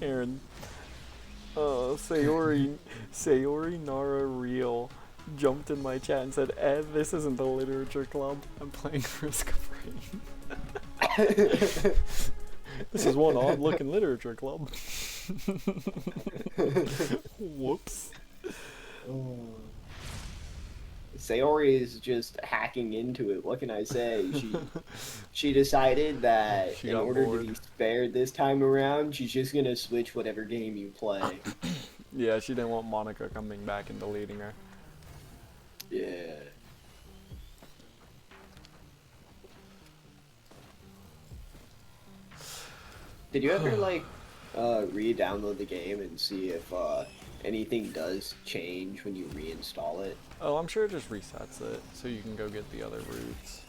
Aaron, Sayori Nara Real jumped in my chat and said, Ed, this isn't the literature club. I'm playing Risk of Rain. This is one odd-looking literature club. Whoops. Oh. Sayori is just hacking into it. What can I say? She decided that She in got order bored. to be spared this time around, she's just gonna switch whatever game you play. Yeah, she didn't want Monica coming back and deleting her. Yeah. Did you ever like re-download the game and see if anything does change when you reinstall it? Oh, I'm sure it just resets it, so you can go get the other routes.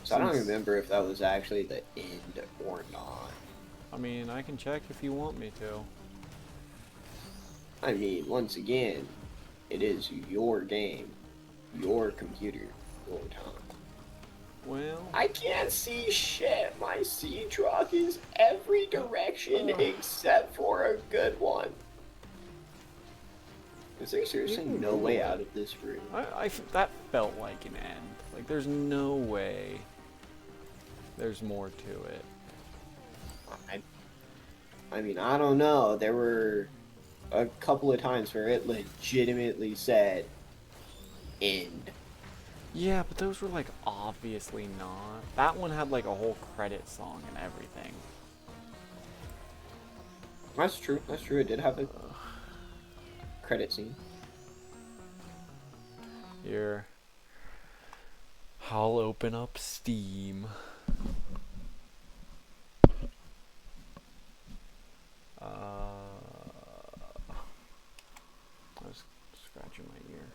So I don't remember if that was actually the end or not. I mean, I can check if you want me to. I mean, once again, it is your game, your computer, your time. Well, I can't see shit. My sea truck is every direction except for a good one. Is there seriously no way out of this room? that felt like an end. Like, there's no way there's more to it. I mean, I don't know. There were a couple of times where it legitimately said end. Yeah, but those were, like, obviously not. That one had, like, a whole credit song and everything. That's true. That's true. It did have a credit scene. Here. I'll open up Steam. I was scratching my ear.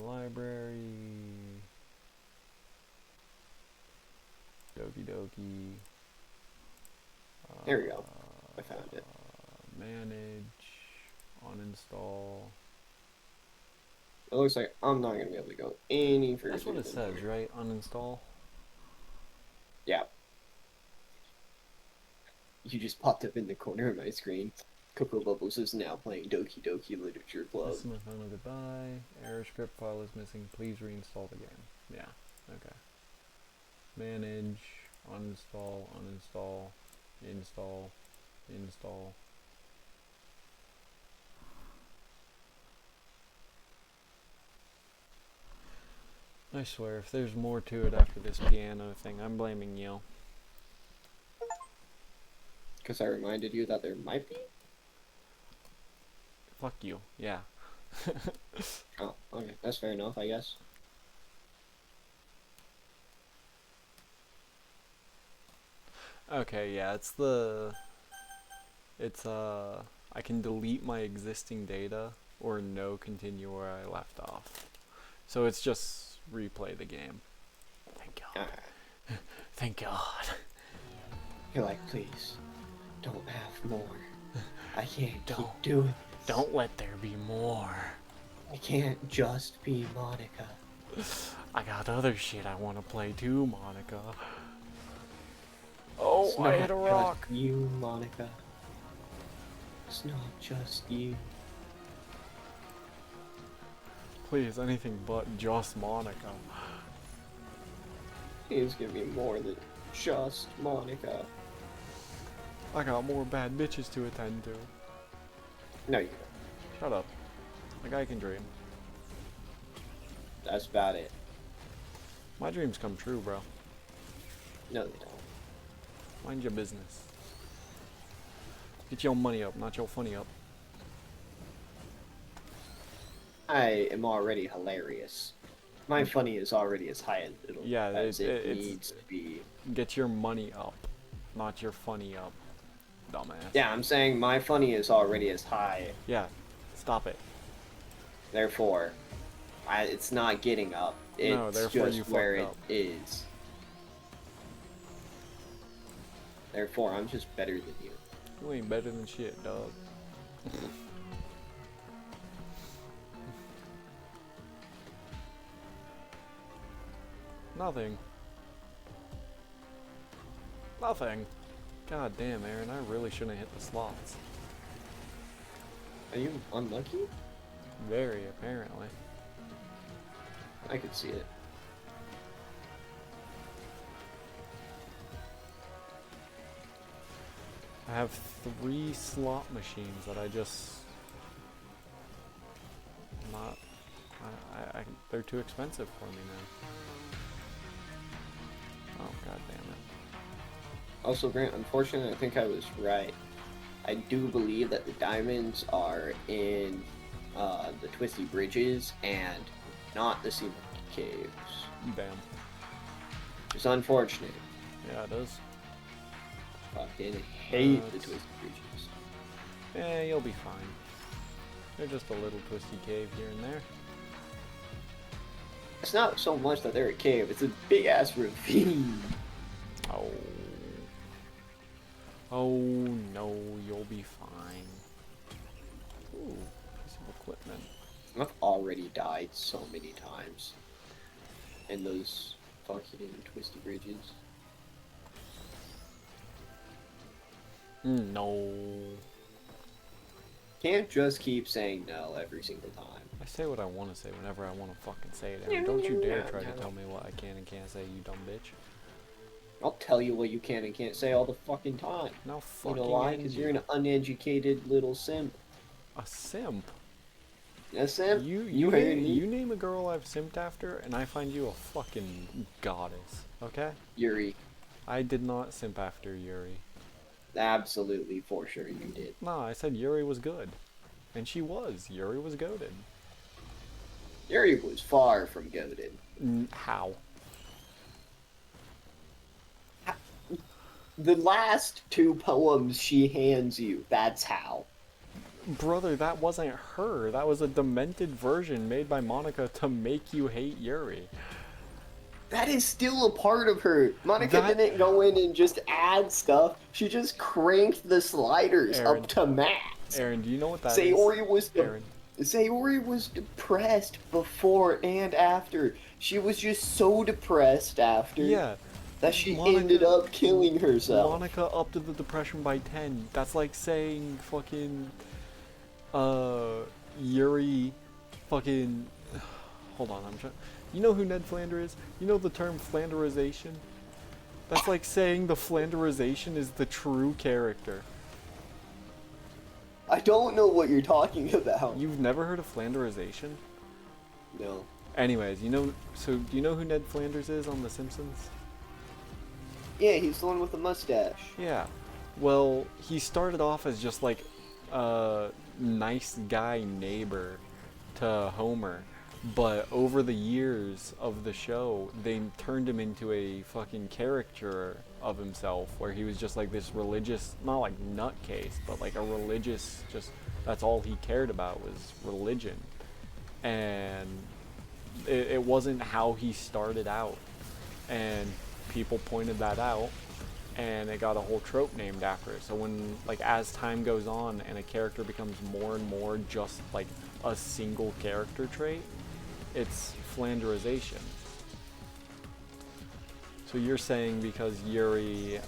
Library. Doki Doki. There we go. I found it. Manage. Uninstall. It looks like I'm not going to be able to go any further. That's what it says, here. right? Uninstall? Yeah. You just popped up in the corner of my screen. Cocoa Bubbles is now playing Doki Doki Literature Club. This is my final goodbye. Error script file is missing. Please reinstall the game. Yeah, okay. Manage, uninstall, uninstall, install, install. I swear, if there's more to it after this piano thing, I'm blaming you. Because I reminded you that there might be? Fuck you, yeah. Oh, okay. That's fair enough, I guess. Okay, yeah, I can delete my existing data or no continue where I left off. So it's just replay the game. Thank God. Thank God. You're like, please, don't have more. I can't keep Don't. doing this. Don't let there be more. I can't just be Monica. I got other shit I want to play too, Monica. Oh, It's I not hit a rock. just you, Monica. It's not just you. Please, anything but just Monica. It's gonna be more than just Monica. I got more bad bitches to attend to. No, you don't. Shut up. A guy can dream. That's about it. My dreams come true, bro. No, they don't. Mind your business. Get your money up, not your funny up. I am already hilarious. My funny is already as high as it needs to be. Get your money up, not your funny up, dumbass. Yeah, I'm saying my funny is already as high. Yeah, stop it. Therefore, it's not getting up. It's just where it is. Therefore, I'm just better than you. You ain't better than shit, dog. Nothing. Nothing. God damn, Aaron, I really shouldn't have hit the slots. Are you unlucky? Very, apparently. I could see it. I have 3 slot machines that I just... not... they're too expensive for me now. Oh, god damn it. Also, Grant, unfortunately, I think I was right. I do believe that the diamonds are in the Twisty Bridges and not the Sea Caves. Damn. Which is unfortunate. Yeah, it is. Fucking hate the Twisty Bridges. Eh, you'll be fine. They're just a little twisty cave here and there. It's not so much that they're a cave, it's a big ass ravine. Oh. Oh no, you'll be fine. Ooh, piece of equipment. I've already died so many times in those fucking Twisty Bridges. No. Can't just keep saying no every single time. I say what I want to say whenever I want to fucking say it. And don't you dare try to tell me what I can and can't say, you dumb bitch. I'll tell you what you can and can't say all the fucking time. No fucking You know why? Because you're an uneducated little simp. A simp? A simp? You heard me? You name a girl I've simped after, and I find you a fucking goddess. Okay? Yuri. I did not simp after Yuri. Absolutely, for sure you did. No, I said Yuri was good. And she was. Yuri was goated. Yuri was far from goated. How? The last 2 poems she hands you, that's how. Brother, that wasn't her. That was a demented version made by Monica to make you hate Yuri. That is still a part of her. Monica didn't go in and just add stuff. She just cranked the sliders Aaron, up to max. Aaron, do you know what that Sayori is? Sayori was depressed before and after. She was just so depressed after. Yeah. That she ended up killing herself. Monica upped the depression by 10. That's like saying fucking Yuri fucking hold on, I'm trying. You know who Ned Flanders is? You know the term Flanderization? That's like saying the Flanderization is the true character. I don't know what you're talking about. You've never heard of Flanderization? No. Anyways, do you know who Ned Flanders is on The Simpsons? Yeah, he's the one with the mustache. Yeah. Well, he started off as just like a nice guy neighbor to Homer. But over the years of the show, they turned him into a fucking caricature of himself, where he was just like this religious, not like nutcase, but like a religious, just that's all he cared about was religion. And it wasn't how he started out. And people pointed that out, and it got a whole trope named after it. So when, like, as time goes on and a character becomes more and more just like a single character trait, it's Flanderization. So you're saying because Yuri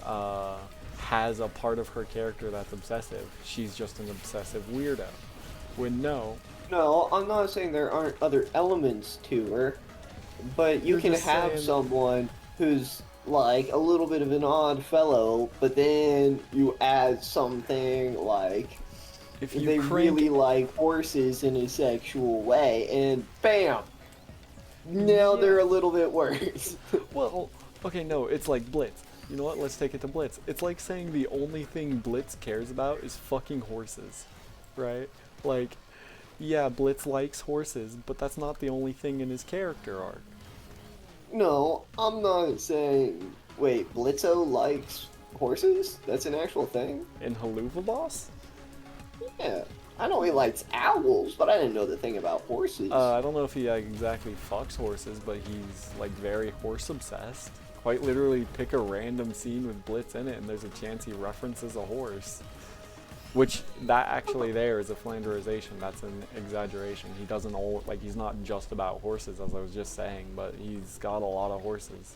has a part of her character that's obsessive, she's just an obsessive weirdo. When no. No, I'm not saying there aren't other elements to her, but you can have someone who's like a little bit of an odd fellow, but then you add something like if they really like horses in a sexual way, and bam! Now they're a little bit worse. Well, okay, no, it's like Blitz. You know what? Let's take it to Blitz. It's like saying the only thing Blitz cares about is fucking horses, right? Like, yeah, Blitz likes horses, but that's not the only thing in his character arc. No, I'm not saying... Wait, Blitzo likes horses? That's an actual thing? In Haluva Boss? Yeah. I know he likes owls, but I didn't know the thing about horses. I don't know if he exactly fucks horses, but he's like very horse obsessed. Quite literally pick a random scene with Blitz in it and there's a chance he references a horse. Which, that actually there is a Flanderization, that's an exaggeration. He doesn't he's not just about horses, as I was just saying, but he's got a lot of horses.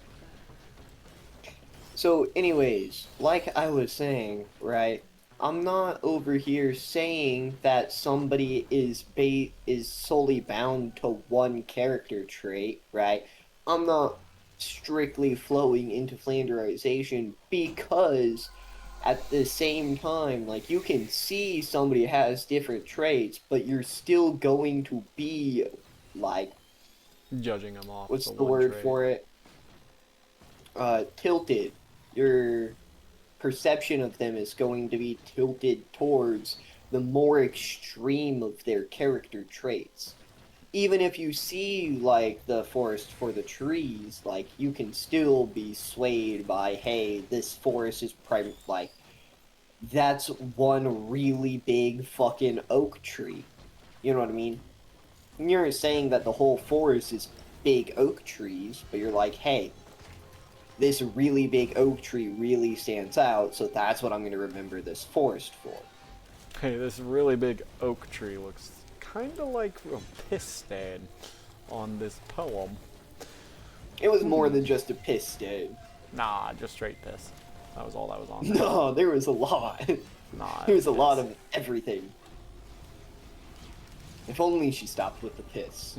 So, anyways, like I was saying, right? I'm not over here saying that somebody is solely bound to one character trait, right? I'm not strictly flowing into flanderization because at the same time, like you can see somebody has different traits, but you're still going to be like, Judging them off what's the the one word trait. for it? Tilted. Your perception of them is going to be tilted towards the more extreme of their character traits. Even if you see like the forest for the trees, like you can still be swayed by, hey, this forest is like that's one really big fucking oak tree. You know what I mean? You're saying that the whole forest is big oak trees, but you're like, hey, this really big oak tree really stands out, so that's what I'm going to remember this forest for. Hey, this really big oak tree looks kind of like a piss stain on this poem. It was more than just a piss stain. Nah, just straight piss. That was all that was on there. No, there was a lot. Nah, There it was was a lot piss. of everything. If only she stopped with the piss.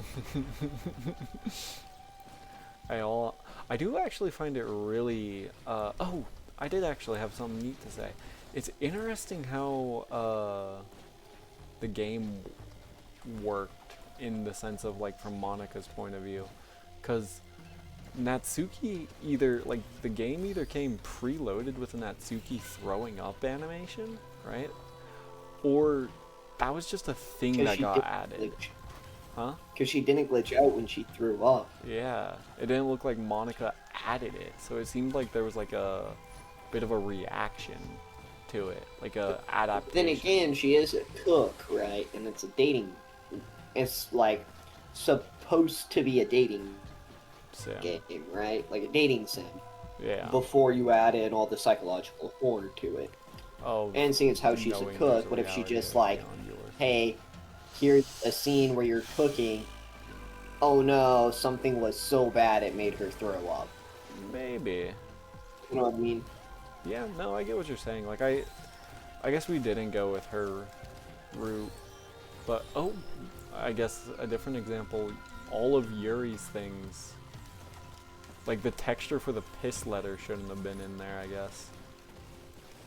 I do actually find it really. Oh, I did actually have something neat to say. It's interesting how the game worked in the sense of like from Monika's point of view, because Natsuki either like the game either came preloaded with a Natsuki throwing up animation, right? Or that was just a thing Because that she got didn't added. glitch. Huh? Because she didn't glitch out when she threw up. Yeah. It didn't look like Monica added it, so it seemed like there was like a bit of a reaction to it, like a Then adaptation. again, she is a cook, right? And it's a dating. It's like supposed to be a dating Sim. game, right? Like a dating sim. Yeah. Before you add in all the psychological horror to it. Of And seeing as how she's a knowing there's a cook, what if she reality just like, beyond yours. hey, here's a scene where you're cooking. Oh no, something was so bad it made her throw up. Maybe. You know what I mean? Yeah, no, I get what you're saying. Like I guess we didn't go with her route, but oh, I guess a different example, all of Yuri's things, like the texture for the piss letter shouldn't have been in there, I guess.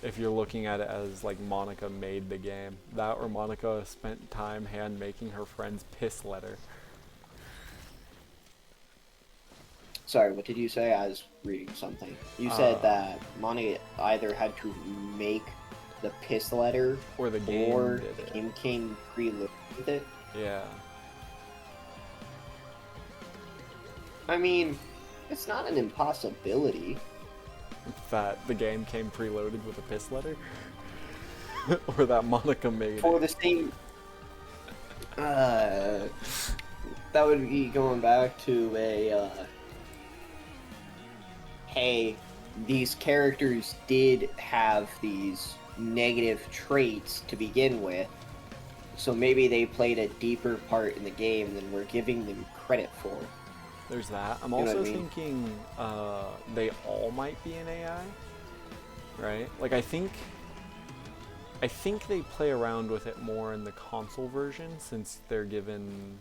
If you're looking at it as like Monica made the game. That or Monica spent time hand making her friend's piss letter. Sorry, what did you say? I was reading something. You said Uh, that Monty either had to make the piss letter or the game or did the it. game came preloaded with it. Yeah. I mean, it's not an impossibility. That the game came preloaded with a piss letter? Or that Monica made For it. the same. That would be going back to a. Hey, these characters did have these negative traits to begin with, so maybe they played a deeper part in the game than we're giving them credit for. There's that. I'm You know also what I mean? thinking they all might be an AI, right? Like I think they play around with it more in the console version since they're given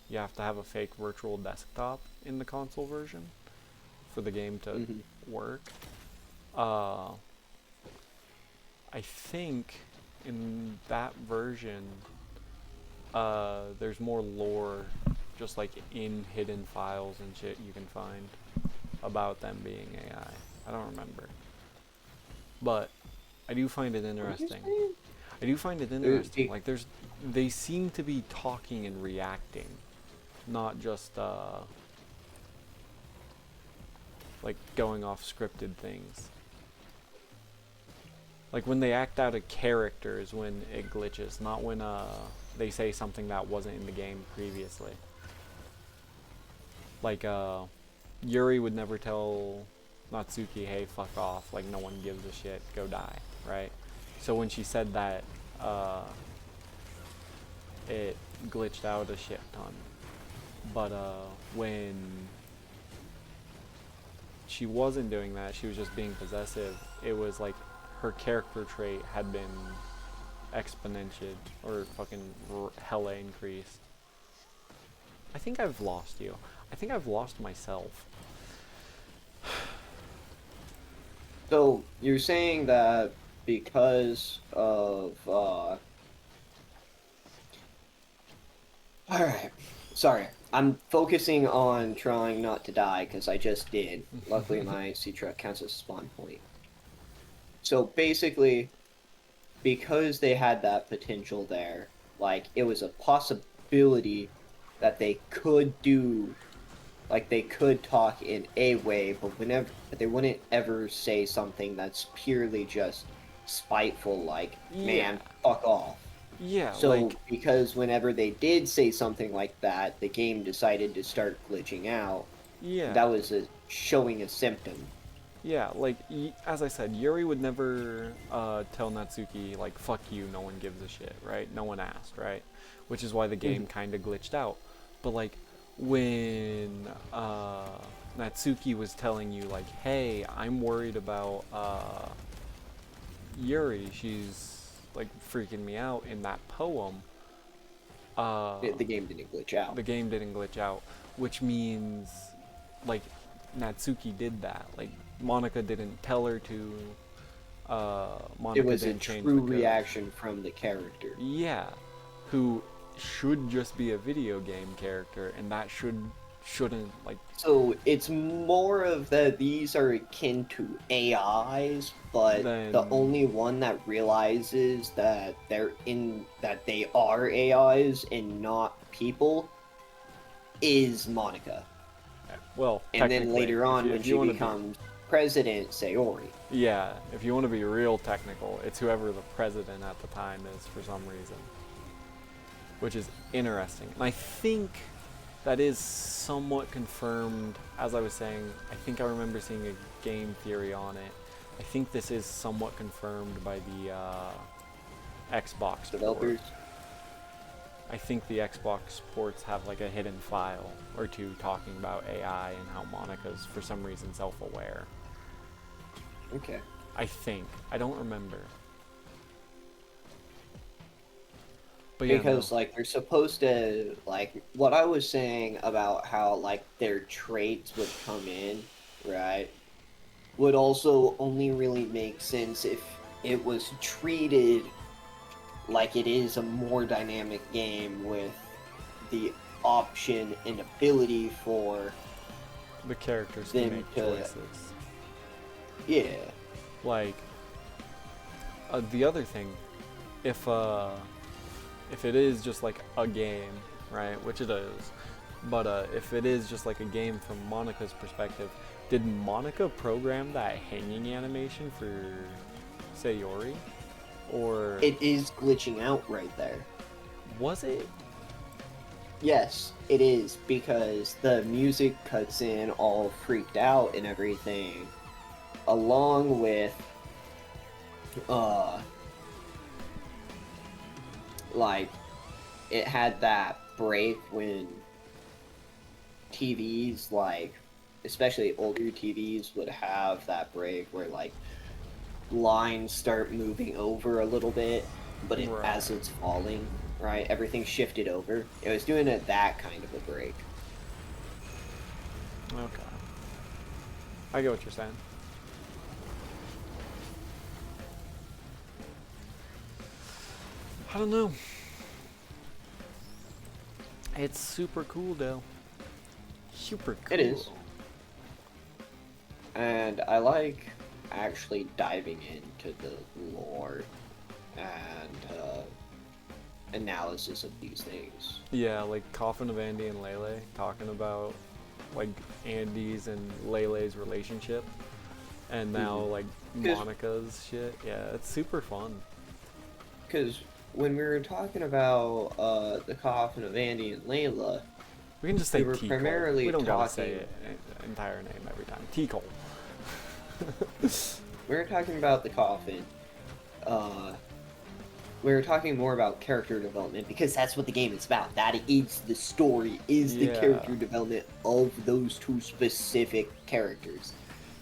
you have to have a fake virtual desktop in the console version for the game to work. I think in that version there's more lore just like in hidden files and shit you can find about them being AI. I don't remember. But I do find it interesting. I do find it interesting. Like they seem to be talking and reacting, not just like going off scripted things. Like when they act out a character is when it glitches, not when they say something that wasn't in the game previously. Like Yuri would never tell Natsuki, hey, fuck off, like no one gives a shit, go die, right? So when she said that, it glitched out a shit ton. But when she wasn't doing that. She was just being possessive. It was like her character trait had been exponential or fucking hella increased. I think I've lost you. I think I've lost myself. So you're saying that because of Alright. Sorry. I'm focusing on trying not to die because I just did. Luckily my sea truck counts as a spawn point. So basically, because they had that potential there, like it was a possibility that they could do, like they could talk in a way, but they wouldn't ever say something that's purely just spiteful, like, man, fuck off. Yeah, So, like, because whenever they did say something like that, the game decided to start glitching out. yeah. That was showing a symptom. Yeah, like, as I said, Yuri would never tell Natsuki, like, fuck you, no one gives a shit, right? No one asked, right? Which is why the game kind of glitched out. But, like, when Natsuki was telling you, like, hey, I'm worried about Yuri, she's, like, freaking me out in that poem, The game didn't glitch out. the game didn't glitch out, which means, like, Natsuki did that. Like, Monica didn't tell her to. Monica It was a didn't change true the code. reaction from the character. Yeah, who should just be a video game character, and that shouldn't like. So it's more of that these are akin to AIs, but the only one that realizes that they are AIs and not people is Monica. Well, and then later on, when she becomes president, Sayori. Yeah, if you want to be real technical, it's whoever the president at the time is for some reason, which is interesting. And I think that is somewhat confirmed. As I was saying, I think I remember seeing a game theory on it. I think this is somewhat confirmed by the Xbox developers. I think the Xbox ports have like a hidden file or two talking about AI and how Monica's for some reason self-aware. Okay. I think. I don't remember. But yeah, because like they're supposed to, like what I was saying about how like their traits would come in, right? Would also only really make sense if it was treated like it is a more dynamic game with the option and ability for the characters to make choices. Yeah. Like, the other thing, if it is just like a game, right, which it is, but if it is just like a game from Monica's perspective, did Monica program that hanging animation for Sayori? Or it is glitching out right there. Was it? Yes, it is, because the music cuts in all freaked out and everything, along with like it had that break when TVs, like especially older TVs, would have that break where like lines start moving over a little bit, but as it's falling, right, everything shifted over. It was doing that kind of a break. Okay, I get what you're saying. I don't know. It's super cool though. Super cool. It is. And I like actually diving into the lore and analysis of these things. Yeah, like Coffin of Andy and Lele, talking about like Andy's and Lele's relationship, and now like Monica's shit. Yeah, it's super fun. Because when we were talking about the Coffin of Andy and Layla, we can just say we were primarily we don't talking... gotta say it, entire name every time. T-Cole. We were talking about the Coffin. We were talking more about character development, because that's what the game is about. That is the story, is the character development of those two specific characters.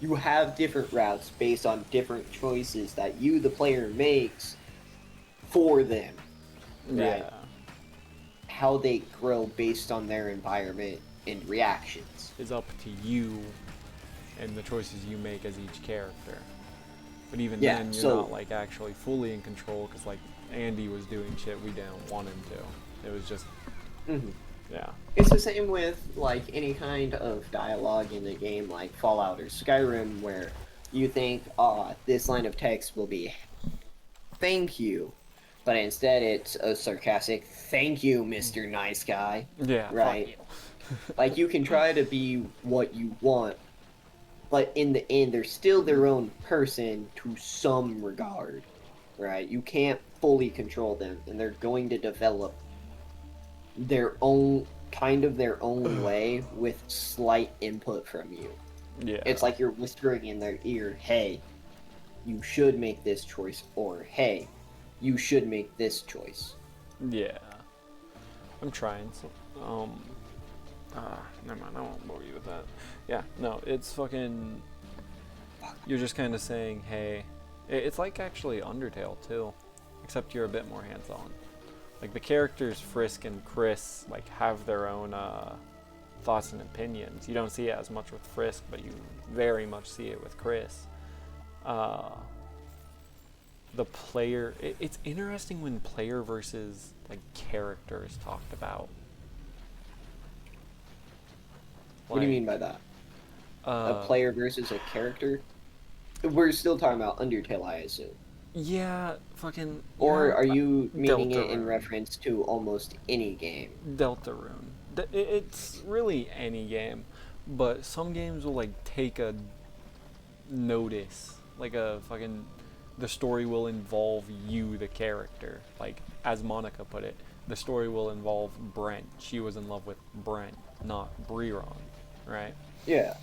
You have different routes based on different choices that you, the player, makes for them, right? Yeah. How they grow based on their environment and reactions. Is up to you and the choices you make as each character. But even Yeah, then, you're so not like actually fully in control because like Andy was doing shit we didn't want him to. It was just, mhm. yeah. It's the same with like any kind of dialogue in a game like Fallout or Skyrim where you think, this line of text will be thank you, but instead it's a sarcastic thank you, Mr. Nice Guy, Yeah, fuck right? you. Like you can try to be what you want, but in the end they're still their own person to some regard, right? You can't fully control them, and they're going to develop their own way with slight input from you. Yeah. It's like you're whispering in their ear, hey, you should make this choice, or hey, you should make this choice. Yeah. I'm trying. So, never mind. I won't bore you with that. Yeah. No, it's fucking. You're just kind of saying, hey, it's like actually Undertale too, except you're a bit more hands-on. Like the characters Frisk and Chris like have their own thoughts and opinions. You don't see it as much with Frisk, but you very much see it with Chris. The player, it's interesting when player versus like character is talked about. What do you Like, mean by that? A player versus a character? We're still talking about Undertale, I assume. Yeah, fucking. You Or have are you meaning it in Deltarune. reference to almost any game? Deltarune. It's really any game, but some games will like take a notice, like a fucking. The story will involve you, the character. Like as Monica put it, the story will involve Brent. She was in love with Brent, not Breron, right? Yeah.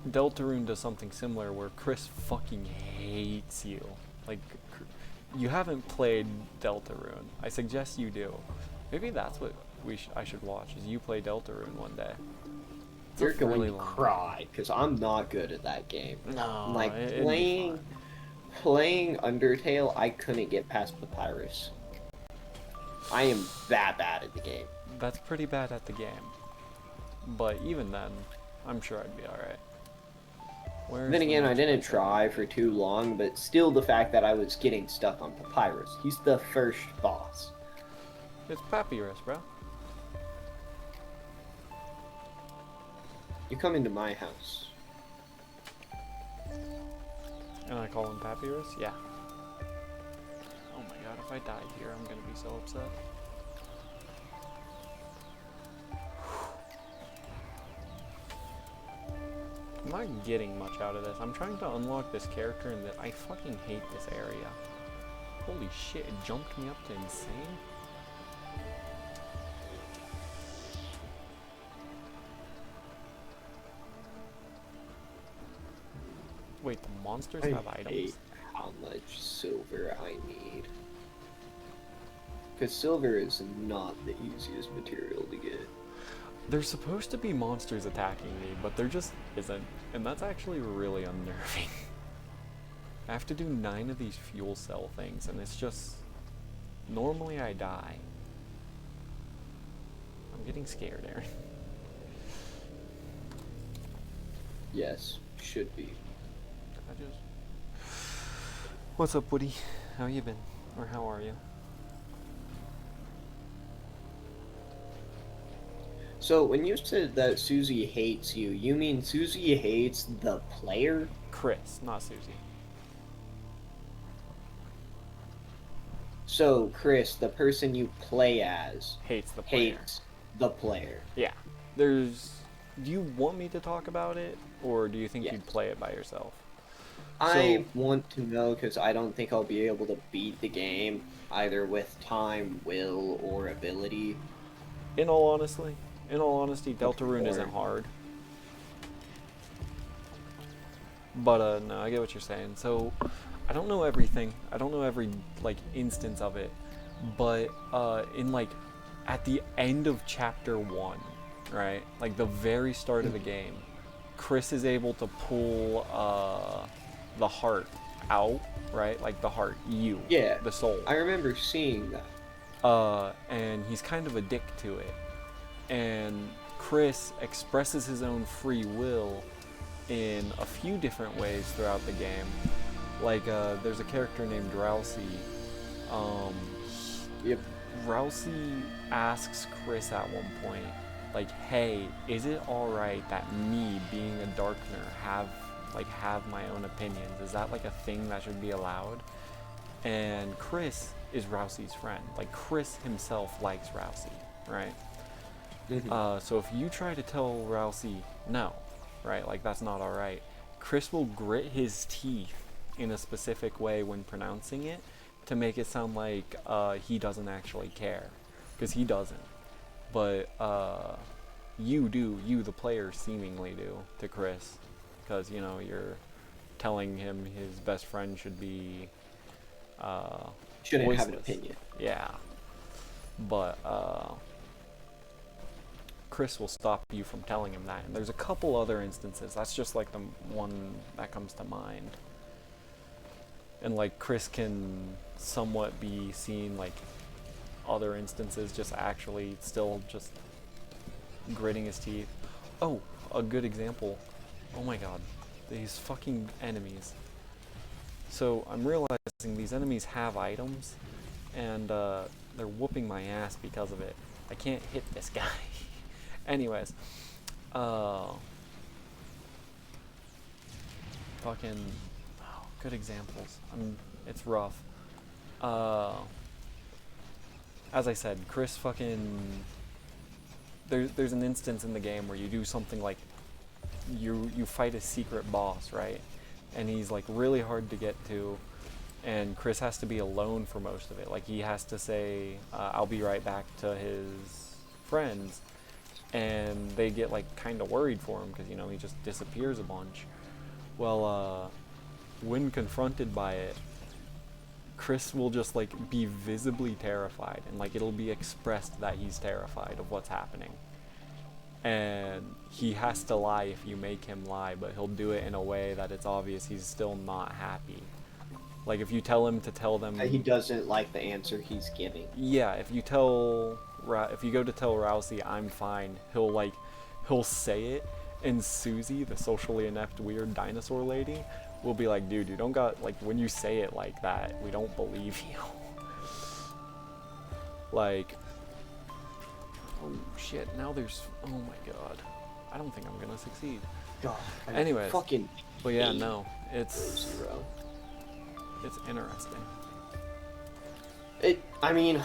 Deltarune does something similar where Chris fucking hates you. Like, you haven't played Deltarune. I suggest you do. Maybe that's what I should watch, is you play Deltarune one day. It's You're a going really to long cry, because I'm not good at that game. game. No, Like, it'd be fine. playing Undertale, I couldn't get past Papyrus. I am that bad at the game. That's pretty bad at the game. But even then, I'm sure I'd be alright. Then again, I didn't try for too long, but still the fact that I was getting stuck on Papyrus. He's the first boss. It's Papyrus, bro. You come into my house. And I call him Papyrus? Yeah. Oh my god, if I die here, I'm gonna be so upset. I'm not getting much out of this. I'm trying to unlock this character and I fucking hate this area. Holy shit, it jumped me up to insane. Wait, the monsters have I items? hate how much silver I need. Because silver is not the easiest material to get. There's supposed to be monsters attacking me, but there just isn't. And that's actually really unnerving. I have to do 9 of these fuel cell things, and it's just... Normally I die. I'm getting scared, Aaron. Yes, should be. What's up, Woody? How you been? Or how are you? So, when you said that Susie hates you, you mean Susie hates the player? Chris, not Susie. So, Chris, the person you play as, Hates the player. hates the player. Yeah. Do you want me to talk about it, or do you think Yes. you'd play it by yourself? I want to know because I don't think I'll be able to beat the game either with time, will, or ability. In all honesty, Deltarune isn't hard. But no, I get what you're saying. So I don't know everything. I don't know every like instance of it. But in like at the end of chapter 1, right? Like the very start of the game, Chris is able to pull the heart out, right? Like the heart, you, Yeah, the soul. I remember seeing that. And he's kind of a dick to it. And Chris expresses his own free will in a few different ways throughout the game. Like, there's a character named Rousey. Yep. Rousey asks Chris at one point, like, hey, is it alright that me, being a Darkner, have my own opinions? Is that like a thing that should be allowed? And Chris is Rousey's friend. Like, Chris himself likes Rousey, right? So if you try to tell Rousey no, right, like that's not alright, Chris will grit his teeth in a specific way when pronouncing it to make it sound like he doesn't actually care, because he doesn't. But you the player, seemingly do to Chris, because, you know, you're telling him his best friend should be shouldn't voiceless. have an opinion. Yeah. But Chris will stop you from telling him that. And there's a couple other instances. That's just like the one that comes to mind. And like Chris can somewhat be seen like other instances just actually still just gritting his teeth. Oh, a good example. Oh my god. These fucking enemies. So I'm realizing these enemies have items, and they're whooping my ass because of it. I can't hit this guy. Anyways, fucking, oh, good examples. It's rough. As I said, Chris fucking, there's an instance in the game where you do something like, you fight a secret boss, right? And he's like really hard to get to, and Chris has to be alone for most of it. Like, he has to say, I'll be right back to his friends, and they get like kind of worried for him because, you know, he just disappears a bunch. Well, when confronted by it, Chris will just like be visibly terrified, and like it'll be expressed that he's terrified of what's happening. And he has to lie if you make him lie, but he'll do it in a way that it's obvious he's still not happy. Like, if you tell him to tell them... He doesn't like the answer he's giving. Yeah, if you go to tell Rousey, I'm fine, he'll say it, and Susie, the socially inept weird dinosaur lady, will be like, dude, you don't got, like, when you say it like that, we don't believe you. Like... Oh shit, now there's... Oh my god. I don't think I'm gonna succeed. God, anyways. Fucking... But yeah, no. It's interesting. I mean...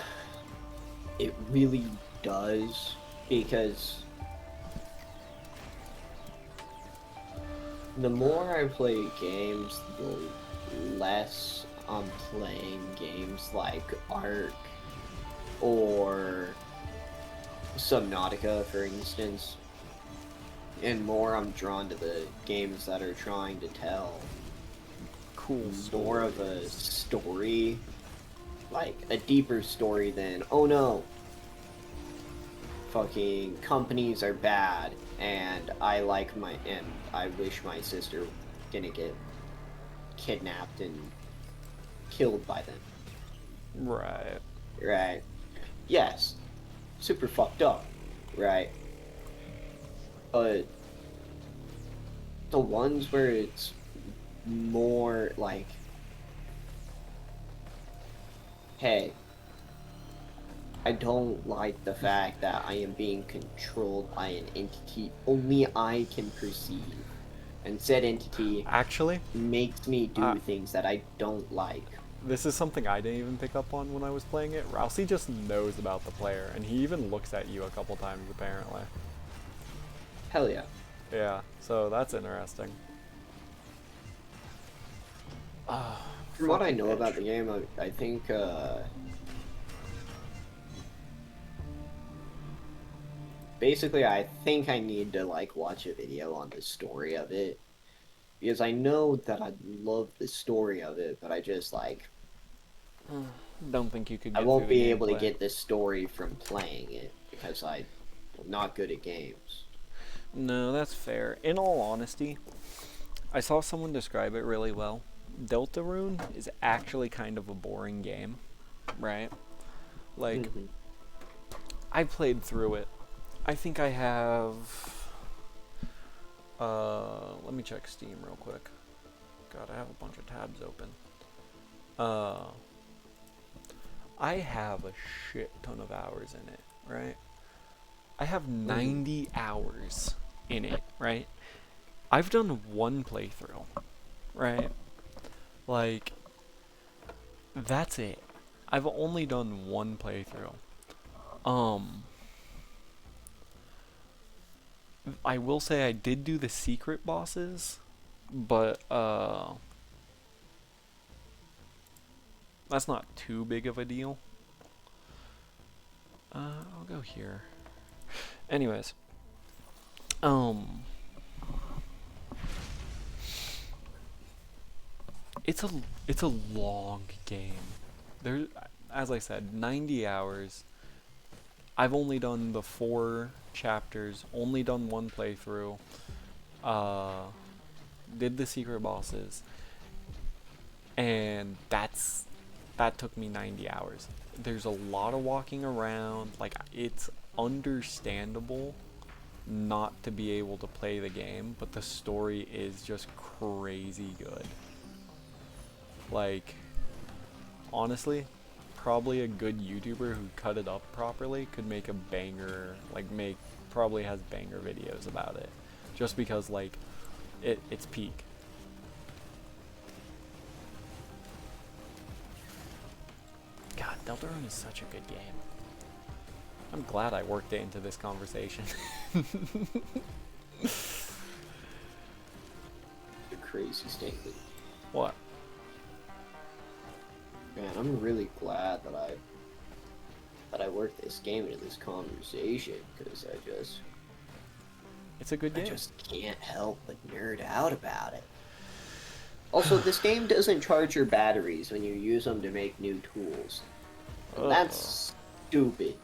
It really does, because... The more I play games, the less I'm playing games like Ark or Subnautica, for instance, and more I'm drawn to the games that are trying to tell cool more of a story, like a deeper story than, oh no, fucking companies are bad and I wish my sister didn't get kidnapped and killed by them. Right. Yes. Super fucked up, right? But the ones where it's more like, hey, I don't like the fact that I am being controlled by an entity only I can perceive, and said entity actually makes me do things that I don't like. This is something I didn't even pick up on when I was playing it. Rousey just knows about the player, and he even looks at you a couple times, apparently. Hell yeah. Yeah, so that's interesting. From what I know about the game, I think, basically, I think I need to, like, watch a video on the story of it. Because I know that I love the story of it, but I just, like... Don't think you could get I won't through be the able to gameplay. get the story from playing it, because I'm not good at games. No, that's fair. In all honesty, I saw someone describe it really well. Deltarune is actually kind of a boring game, right? Like, Hmm. I played through it. I think I have. Let me check Steam real quick. God, I have a bunch of tabs open. I have a shit ton of hours in it, right? I have 90 hours in it, right? I've done one playthrough, right? Like, that's it. I've only done one playthrough. I will say I did do the secret bosses, but that's not too big of a deal. I'll go here. Anyways, it's a long game. There, as I said, 90 hours. I've only done the 4 chapters. Only done one playthrough. Did the secret bosses, and that took me 90 hours. There's a lot of walking around. Like, it's understandable not to be able to play the game, but the story is just crazy good. Like, honestly, probably a good YouTuber who cut it up properly could make a banger, probably has banger videos about it. Just because, like, it's peak. God, Deltarune is such a good game. I'm glad I worked it into this conversation. A crazy statement. What? Man, I'm really glad that I worked this game into this conversation, because It's a good I game. just can't help but nerd out about it. Also, this game doesn't charge your batteries when you use them to make new tools. And that's stupid.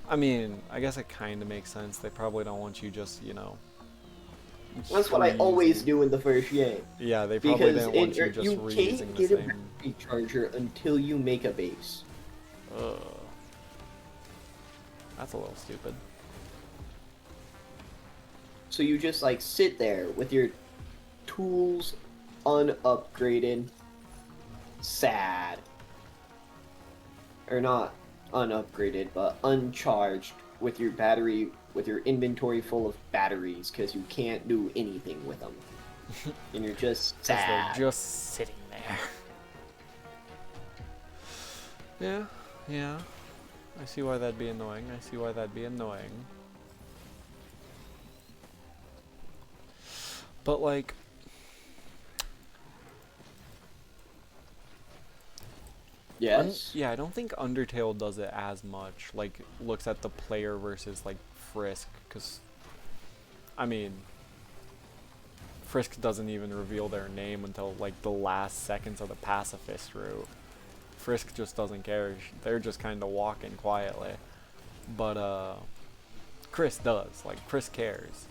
I mean, I guess it kind of makes sense. They probably don't want you just, That's what I always reusing. do in the first game. Yeah, they probably Because didn't want you just you reusing can't the get a same. battery charger until you make a base. Ugh. That's a little stupid. So you just like sit there with your tools unupgraded, sad. Or not unupgraded, but uncharged with your battery, with your inventory full of batteries, because you can't do anything with them. And you're just Because they're sad. just sitting there. Yeah. I see why that'd be annoying. But, like, Yes. yeah, I don't think Undertale does it as much. Like, looks at the player versus, like, Frisk. Because, I mean, Frisk doesn't even reveal their name until, like, the last seconds of the pacifist route. Frisk just doesn't care. They're just kind of walking quietly. But, Chris does. Like, Chris cares.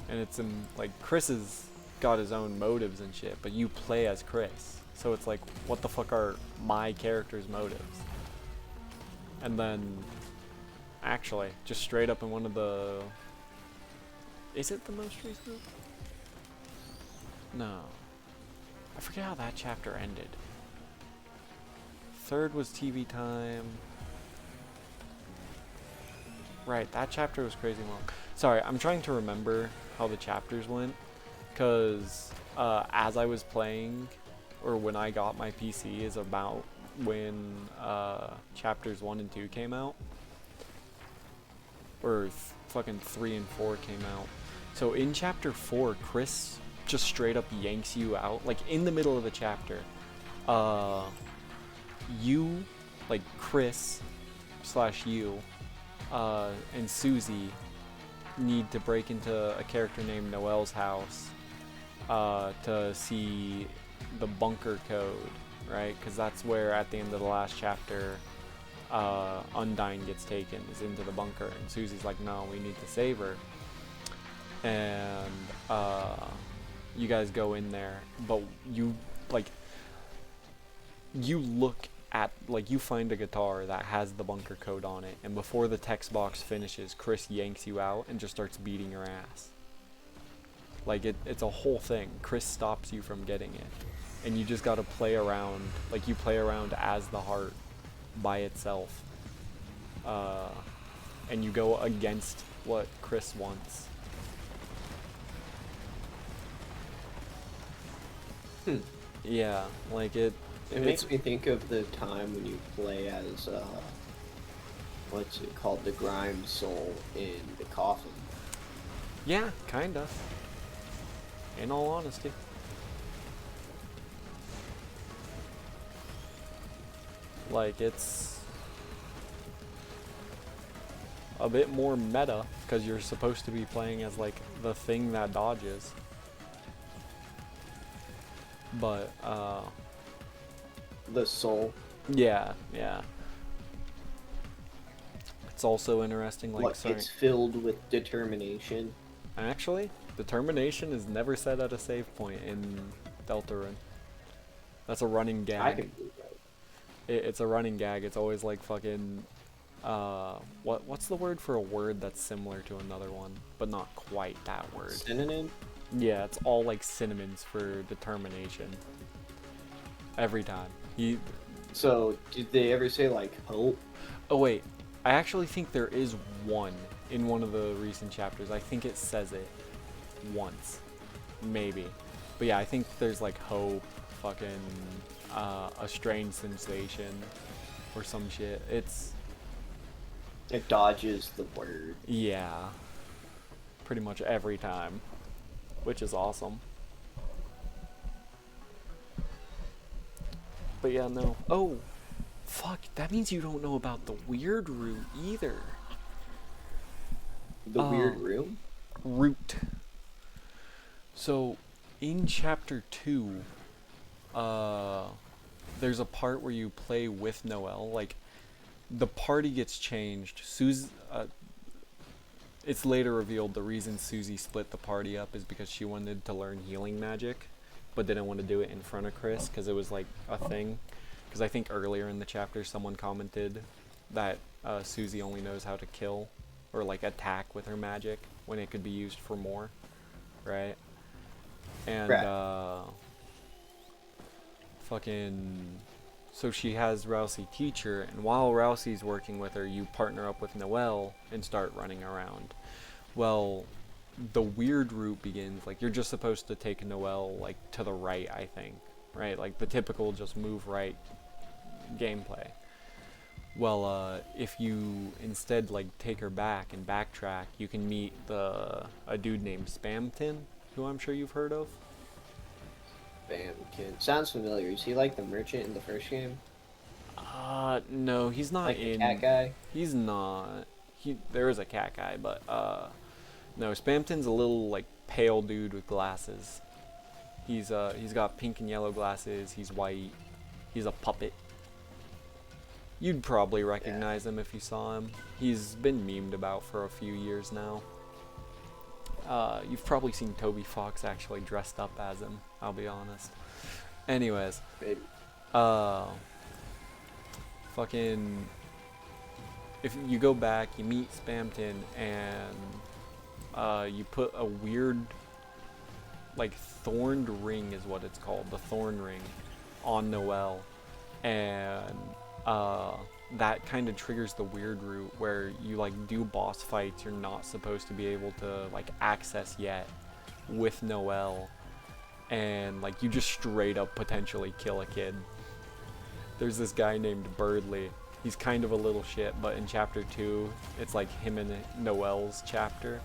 And it's in, like, Chris has got his own motives and shit, but you play as Chris. So it's like, what the fuck are my character's motives? And then, actually, just straight up in one of the... Is it the most recent? No. I forget how that chapter ended. 3rd was TV time. Right, that chapter was crazy long. Sorry, I'm trying to remember how the chapters went. Because as I was playing, or when I got my PC, is about when chapters 1 and 2 came out. Or fucking 3 and 4 came out. So in chapter 4, Chris just straight up yanks you out, like in the middle of the chapter. You, like Chris / you, and Susie need to break into a character named Noelle's house to see the bunker code, right? Because that's where at the end of the last chapter Undyne gets taken, is into the bunker, and Susie's like, no, we need to save her. And you guys go in there, but you look at, like, you find a guitar that has the bunker code on it, and before the text box finishes, Chris yanks you out and just starts beating your ass. Like, it's a whole thing. Chris stops you from getting it, and you just gotta play around, like, you play around as the heart by itself, and you go against what Chris wants. Yeah, like it makes me think of the time when you play as what's it called, the Grime Soul in the Coffin. Yeah, kinda. In all honesty. Like, it's a bit more meta, because you're supposed to be playing as, like, the thing that dodges. But, the soul. yeah. It's also interesting, like, it's filled with determination. Actually, determination is never set at a save point in Deltarune. That's a running gag. I can believe that. It's a running gag. It's always like fucking, what's the word for a word that's similar to another one, but not quite that word? Synonym? Yeah, it's all like synonyms for determination. Every time. So, did they ever say, like, hope? Oh wait, I actually think there is one in one of the recent chapters. I think it says it once. Maybe. But yeah, I think there's like hope, fucking, a strange sensation, or some shit. It dodges the word. Yeah. Pretty much every time. Which is awesome. But yeah, no. Oh! Fuck, that means you don't know about the weird route either. The weird room? Route. So, in chapter 2, there's a part where you play with Noelle. Like, the party gets changed. It's later revealed the reason Susie split the party up is because she wanted to learn healing magic, but didn't want to do it in front of Chris because it was like a thing. Because I think earlier in the chapter someone commented that Susie only knows how to kill or like attack with her magic when it could be used for more, right? And so she has Rousey teach her, and while Rousey's working with her, you partner up with Noelle and start running around. Well, the weird route begins, like, you're just supposed to take Noelle, like, to the right, I think, right? Like, the typical just move right gameplay. Well, if you instead, like, take her back and backtrack, you can meet a dude named Spamton, who I'm sure you've heard of. Spamton. Sounds familiar. Is he like the merchant in the first game? No, he's not like in... the cat guy? He's not. There is a cat guy, but, no, Spamton's a little, like, pale dude with glasses. He's got pink and yellow glasses, he's white, he's a puppet. You'd probably recognize him if you saw him. He's been memed about for a few years now. You've probably seen Toby Fox actually dressed up as him, I'll be honest. Anyways. Maybe. Fucking... If you go back, you meet Spamton, and you put a weird, like, thorned ring is what it's called, the thorn ring, on Noelle, and that kind of triggers the weird route where you, like, do boss fights you're not supposed to be able to, like, access yet with Noelle, and, like, you just straight up potentially kill a kid. There's this guy named Birdley. He's kind of a little shit, but in chapter 2, it's like him and Noelle's chapter,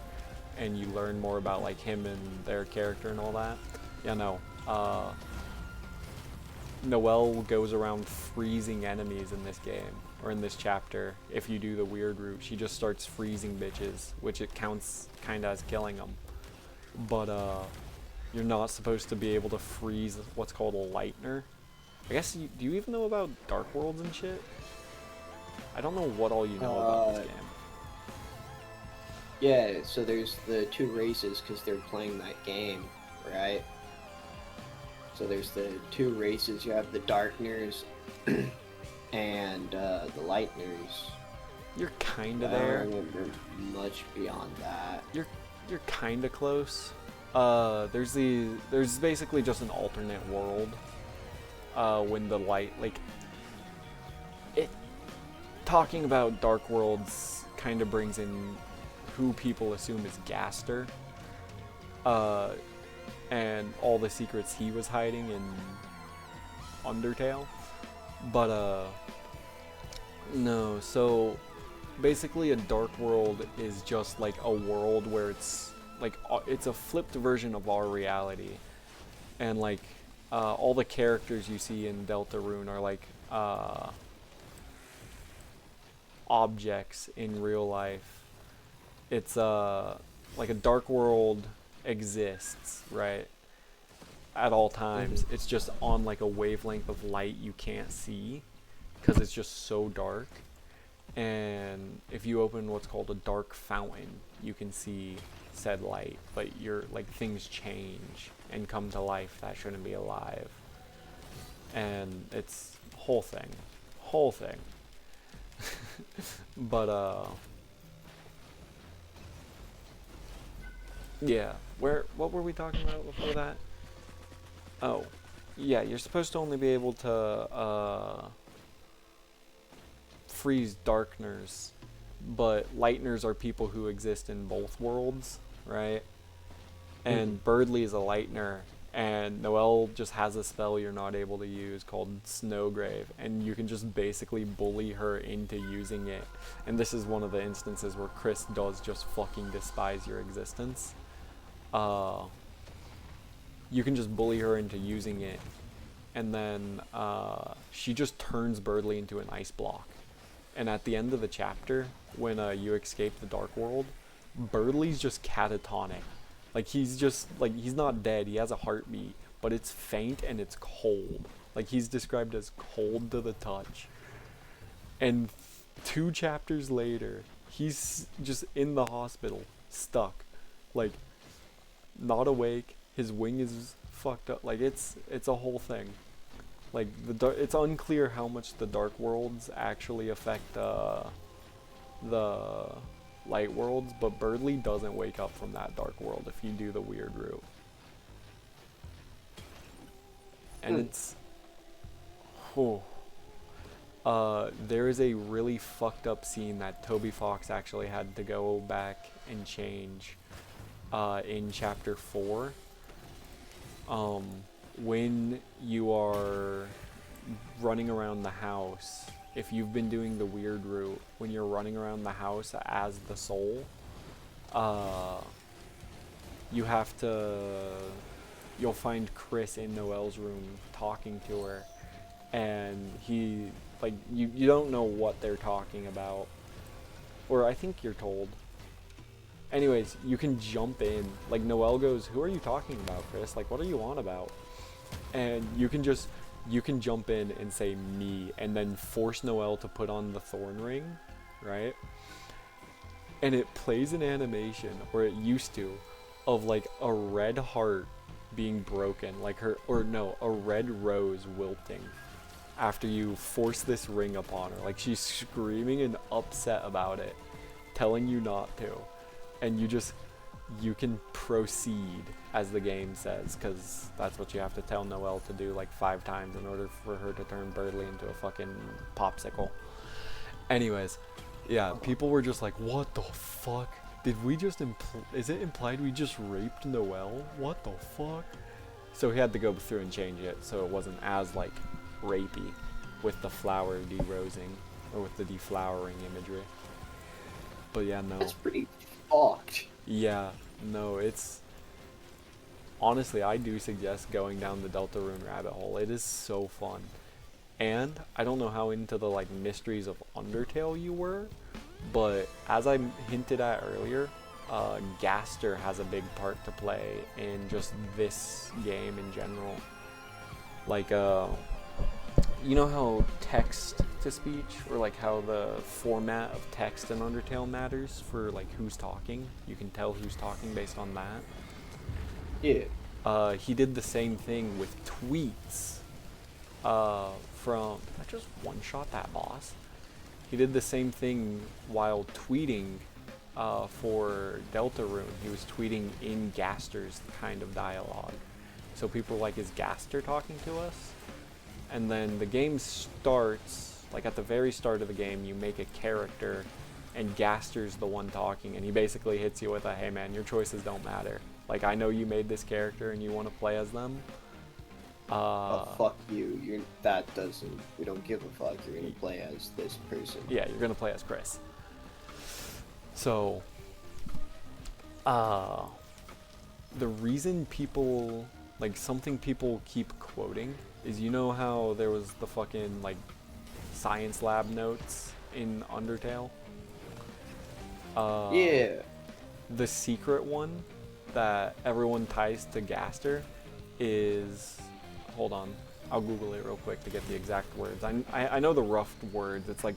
and you learn more about, like, him and their character and all that. Yeah, no. Noelle goes around freezing enemies in this game, or in this chapter. If you do the weird route, she just starts freezing bitches, which it counts kinda as killing them. But, you're not supposed to be able to freeze what's called a lightner. I guess, do you even know about Dark Worlds and shit? I don't know what all you know about this game. Yeah, so there's the two races because they're playing that game, right? So there's the two races. You have the Darkners and the Lightners. You're kind of I there. don't remember much beyond that. You're kind of close. There's basically just an alternate world. When the light, like, it, talking about Dark Worlds kind of brings in who people assume is Gaster. And all the secrets he was hiding in Undertale. But, no, so basically a Dark World is just like a world where it's like, it's a flipped version of our reality. And like, all the characters you see in Deltarune are like, objects in real life. It's, like a Dark World exists, right, at all times. It's just on like a wavelength of light you can't see because it's just so dark. And if you open what's called a dark fountain, you can see said light, but you're like, things change and come to life that shouldn't be alive. And it's whole thing. But yeah, what were we talking about before that? Oh, yeah, you're supposed to only be able to freeze Darkners, but Lightners are people who exist in both worlds, right? And Birdly is a Lightner, and Noelle just has a spell you're not able to use called Snowgrave, and you can just basically bully her into using it. And this is one of the instances where Chris does just fucking despise your existence. You can just bully her into using it, and then she just turns Birdly into an ice block. And at the end of the chapter, when you escape the Dark World, Birdly's just catatonic. Like, he's just, like, he's not dead, he has a heartbeat, but it's faint and it's cold. Like, he's described as cold to the touch. And 2 chapters later, he's just in the hospital, stuck. Like, not awake, his wing is fucked up. Like, it's a whole thing. Like, it's unclear how much the Dark Worlds actually affect the Light Worlds, but Birdly doesn't wake up from that Dark World if you do the weird route. And it's... there is a really fucked up scene that Toby Fox actually had to go back and change in Chapter 4. When you are running around the house, if you've been doing the weird route, when you're running around the house as the soul, you have to, you'll find Chris in Noelle's room talking to her, and he, like, you don't know what they're talking about, or I think you're told. Anyways, you can jump in, like, Noelle goes, "Who are you talking about, Chris? Like, what are you on about?" And you can jump in and say me, and then force Noelle to put on the thorn ring, right? And it plays an animation, or it used to, of like a red heart being broken, like a red rose wilting after you force this ring upon her. Like, she's screaming and upset about it, telling you not to, and you can proceed, as the game says, because that's what you have to tell Noelle to do like 5 times in order for her to turn Birdly into a fucking popsicle. Anyways, yeah, people were just like, what the fuck? Did we just is it implied we just raped Noelle? What the fuck? So he had to go through and change it so it wasn't as like rapey with the flower de-rosing, or with the deflowering imagery. But yeah, no. That's pretty fucked. Yeah, no, it's... Honestly, I do suggest going down the Deltarune rabbit hole. It is so fun. And I don't know how into the like mysteries of Undertale you were, but as I hinted at earlier, Gaster has a big part to play in just this game in general. Like, you know how text text-to-speech, or like how the format of text in Undertale matters for like who's talking. You can tell who's talking based on that. Yeah. He did the same thing with tweets. Did I just one-shot that boss? He did the same thing while tweeting for Deltarune. He was tweeting in Gaster's kind of dialogue. So people were like, is Gaster talking to us? And then the game starts, like at the very start of the game, you make a character, and Gaster's the one talking, and he basically hits you with a, hey man, your choices don't matter. Like, I know you made this character and you want to play as them. Oh, fuck you. We don't give a fuck. You're gonna play as this person. Yeah, you're gonna play as Chris. So, the reason people, like, something people keep quoting is, you know how there was the fucking, like, science lab notes in Undertale? Yeah. The secret one that everyone ties to Gaster is, hold on, I'll Google it real quick to get the exact words. I know the rough words. It's like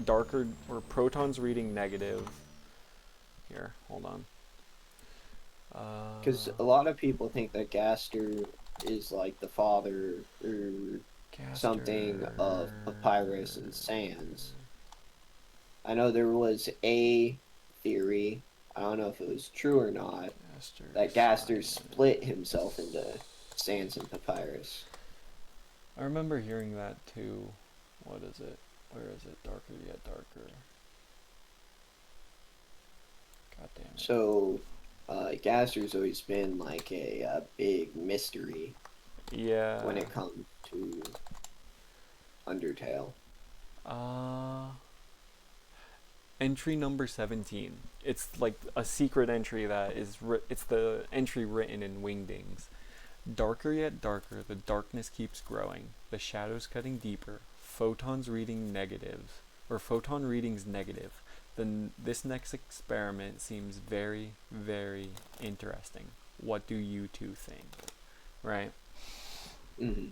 darker, or protons reading negative. Here, hold on. Because a lot of people think that Gaster is like the father or something of Papyrus and Sans. I know there was a theory, I don't know if it was true or not, that Gaster split himself into Sans and Papyrus. I remember hearing that too. What is it? Where is it? Darker yet darker. God damn it. So, Gaster's always been like a big mystery. Yeah. When it comes to Undertale. Entry number 17. It's like a secret entry that is it's the entry written in Wingdings. Darker yet darker, the darkness keeps growing, the shadows cutting deeper, photons reading negative, or photon readings negative. Then this next experiment seems very, very interesting. What do you two think? Right? Mm-hmm.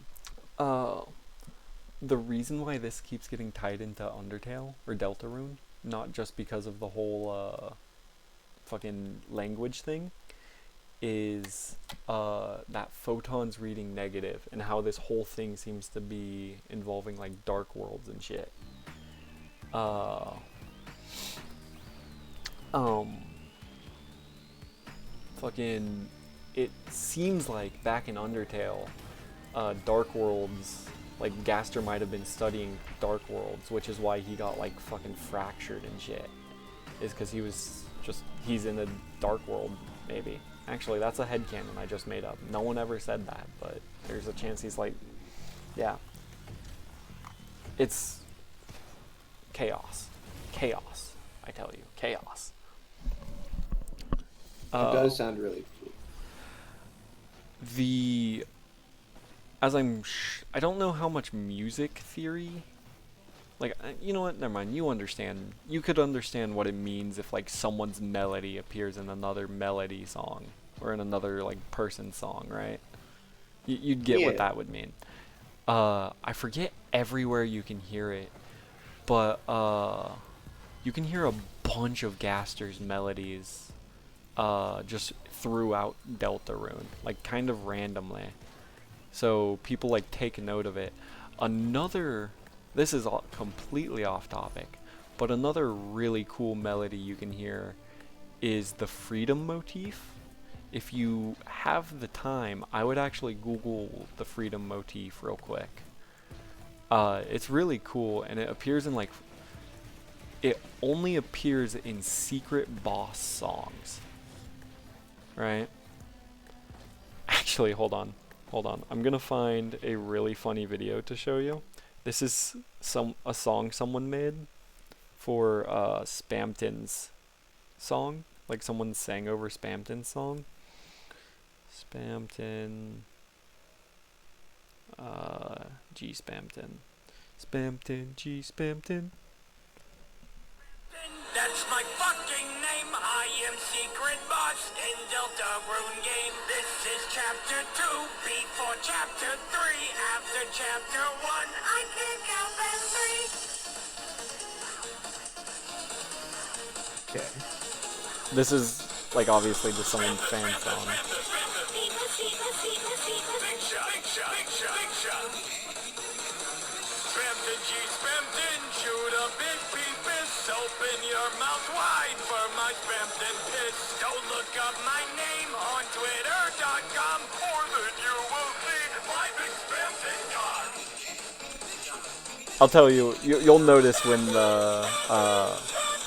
The reason why this keeps getting tied into Undertale or Deltarune, not just because of the whole fucking language thing, is that photons reading negative, and how this whole thing seems to be involving like dark worlds and shit. Fucking, it seems like back in Undertale, Dark Worlds, like Gaster might have been studying Dark Worlds, which is why he got like fucking fractured and shit. Is because he's in a Dark World, maybe. Actually, that's a headcanon I just made up. No one ever said that, but there's a chance he's like, yeah. It's chaos. Chaos, I tell you. Chaos. It does sound really cool. I don't know how much music theory, like, you know what, never mind, you could understand what it means if, like, someone's melody appears in another melody song, or in another, like, person's song, right? You'd get what that would mean. I forget everywhere you can hear it, but, you can hear a bunch of Gaster's melodies, just throughout Deltarune, like, kind of randomly. So people like take note of it. This is completely off topic, but another really cool melody you can hear is the freedom motif. If you have the time, I would actually Google the freedom motif real quick. It's really cool, and it appears in it only appears in secret boss songs. Right? Actually, hold on. I'm gonna find a really funny video to show you. This is a song someone made for Spamton's song. Like, someone sang over Spamton's song. Spamton. G Spamton. Spamton, G Spamton. That's my fucking name. I am secret boss in Deltarune game. This is chapter 2 before chapter 3. After chapter 1, I can count them 3. This is, like, obviously just someone's fan song. Open your mouth wide for my Spamton piss. Don't look up my name on Twitter.com, or then you will see my big Spamton car. I'll tell you, you'll notice when the,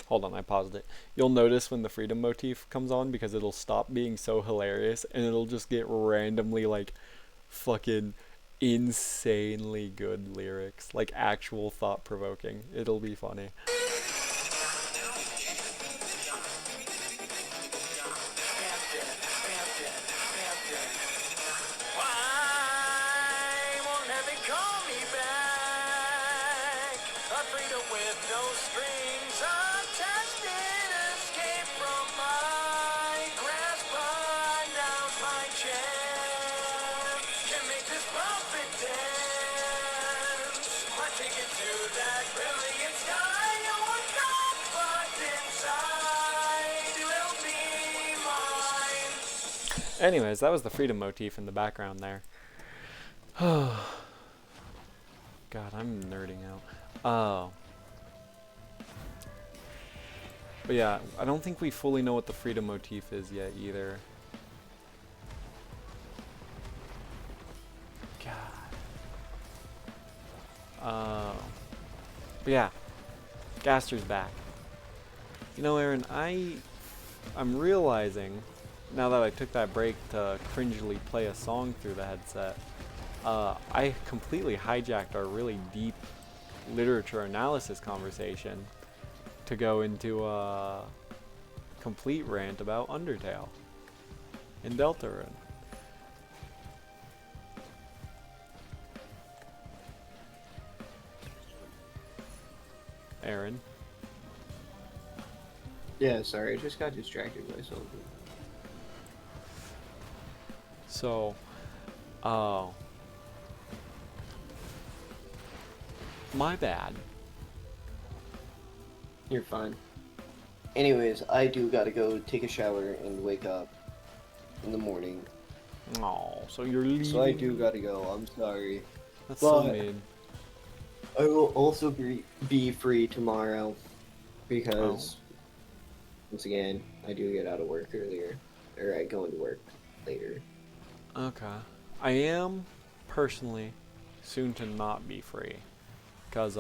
hold on, I paused it. You'll notice when the freedom motif comes on because it'll stop being so hilarious and it'll just get randomly, like, fucking insanely good lyrics. Like, actual thought-provoking. It'll be funny. Anyways, that was the freedom motif in the background there. God, I'm nerding out. But yeah, I don't think we fully know what the freedom motif is yet either. God. But yeah, Gaster's back. You know, Aaron, I'm realizing, now that I took that break to cringily play a song through the headset, I completely hijacked our really deep literature analysis conversation to go into a complete rant about Undertale and Deltarune. Aaron? Yeah, sorry, I just got distracted by something. So, my bad. You're fine. Anyways, I do gotta go take a shower and wake up in the morning. Oh, so you're leaving? So I do gotta go, I'm sorry. That's so But mean. I will also be free tomorrow because, once again, I do get out of work earlier. Or I go into work later. Okay. I am, personally, soon to not be free. Because,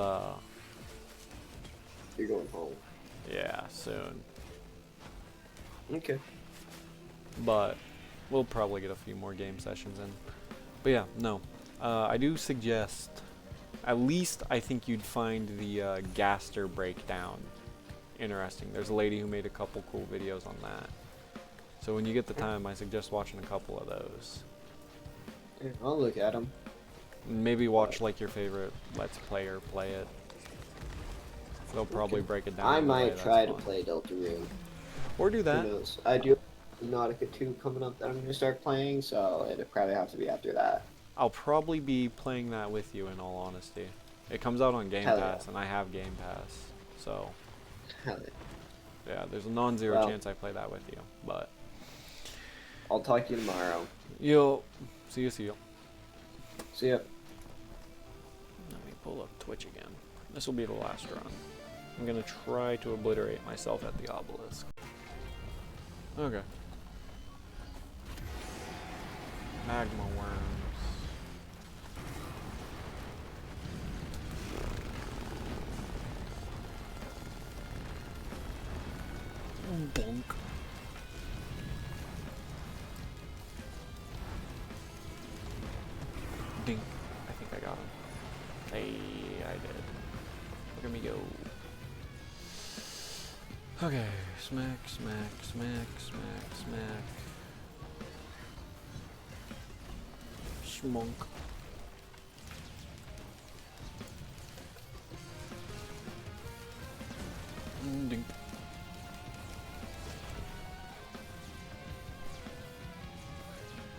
You're going home. yeah, soon. Okay. But we'll probably get a few more game sessions in. But yeah, no. I do suggest, at least I think you'd find the Gaster breakdown interesting. There's a lady who made a couple cool videos on that. So when you get the time, I suggest watching a couple of those. Yeah, I'll look at them. Maybe watch like your favorite Let's Player play it. They'll probably break it down. I in a way might that's try to fun. play Deltarune. Or do that. Who knows? I do have Nautica 2 coming up that I'm going to start playing, so it'll probably have to be after that. I'll probably be playing that with you, in all honesty. It comes out on Game Hell Pass, yeah. and I have Game Pass, so Hell yeah. yeah, there's a non-zero Well, chance I play that with you. But I'll talk to you tomorrow. you'll see you. See ya. Let me pull up Twitch again. This will be the last run. I'm gonna try to obliterate myself at the obelisk. Okay. Magma worms. Bonk. Dink. I think I got him. Hey, I did. Look at me go. Okay, smack, smack, smack, smack, smack. Smunk. Dink.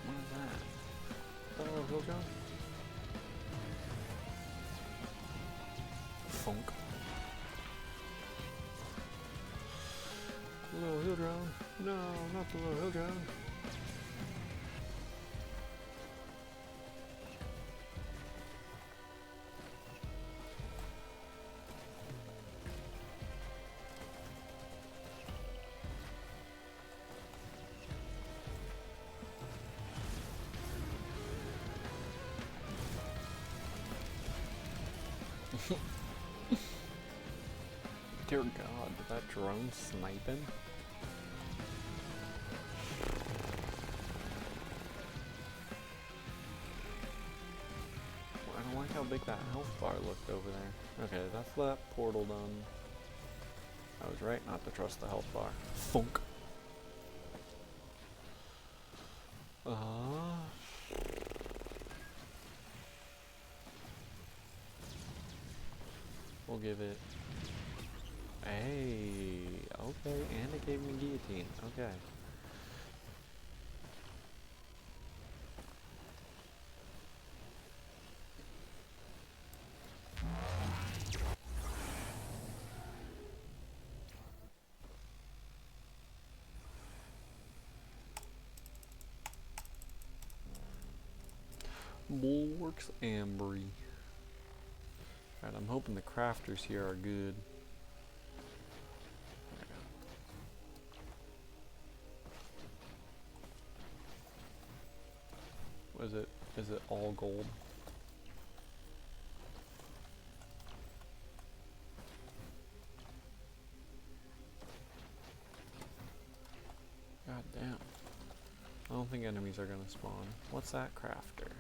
What is that? Oh, he'll go. Funk. Little hill drone. No, not the little hill drone. Dear God, did that drone snipe him? I don't like how big that health bar looked over there. Okay, that's that portal done. I was right not to trust the health bar. Funk. We'll give it... Hey, okay, and it gave me guillotine, okay. Bulwarks Ambry. Alright, I'm hoping the crafters here are good. Is it all gold? God damn. I don't think enemies are gonna spawn. What's that crafter?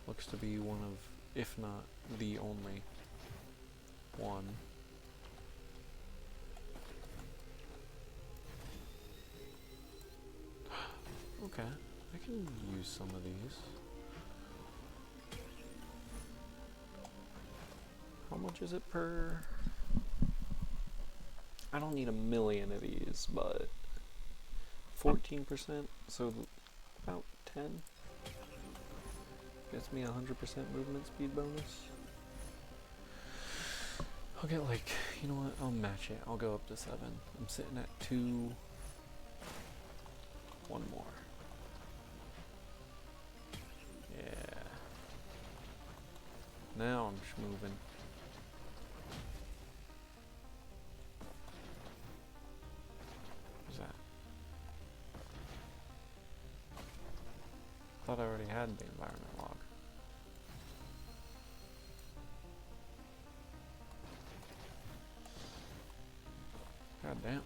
Looks to be one of, if not the only one. Okay, I can use some of these. How much is it per? I don't need a million of these, but 14%, so about 10. Gets me 100% movement speed bonus. I'll get like, you know what, I'll match it. I'll go up to 7. I'm sitting at 2. One more. Yeah. Now I'm just moving. What's that? Thought I already had the environment log. God damn.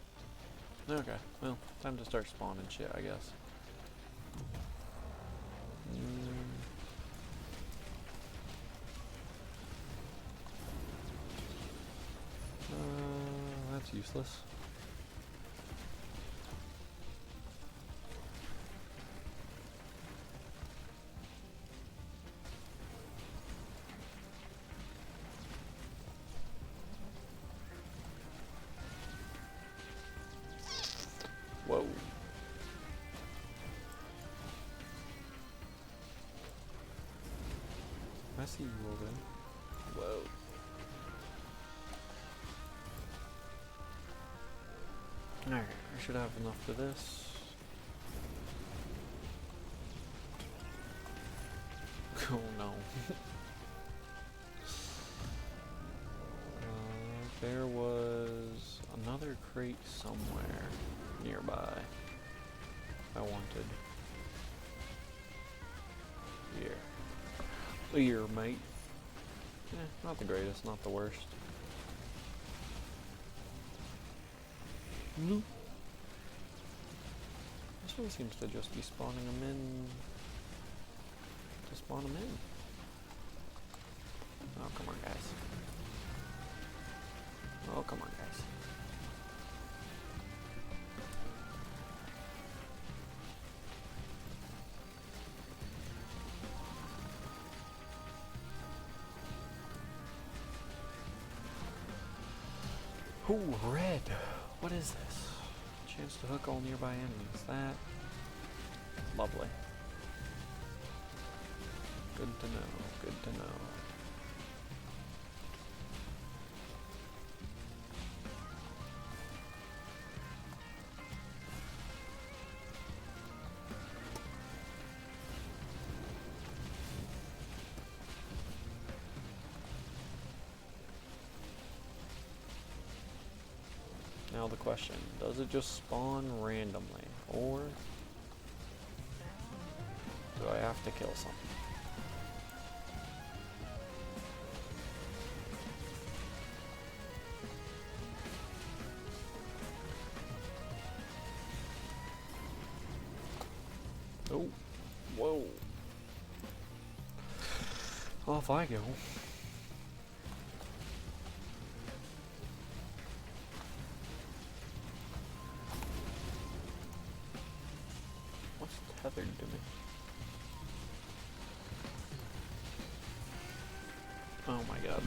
Okay, well, time to start spawning shit, I guess. That's useless. Whoa. I see you over there. Whoa. Alright, I should have enough for this. Oh no. There was another crate somewhere nearby I wanted. Here, mate. Not the greatest, not the worst. This one seems to just be spawning them in. To spawn them in. Oh, come on, guys. Oh, come on, guys. Ooh, red. What is this? Chance to hook all nearby enemies. That lovely. Good to know. Good to know. Now the question, does it just spawn randomly, or do I have to kill something? Oh, whoa. Off I go. What's tethered to me? Oh my god.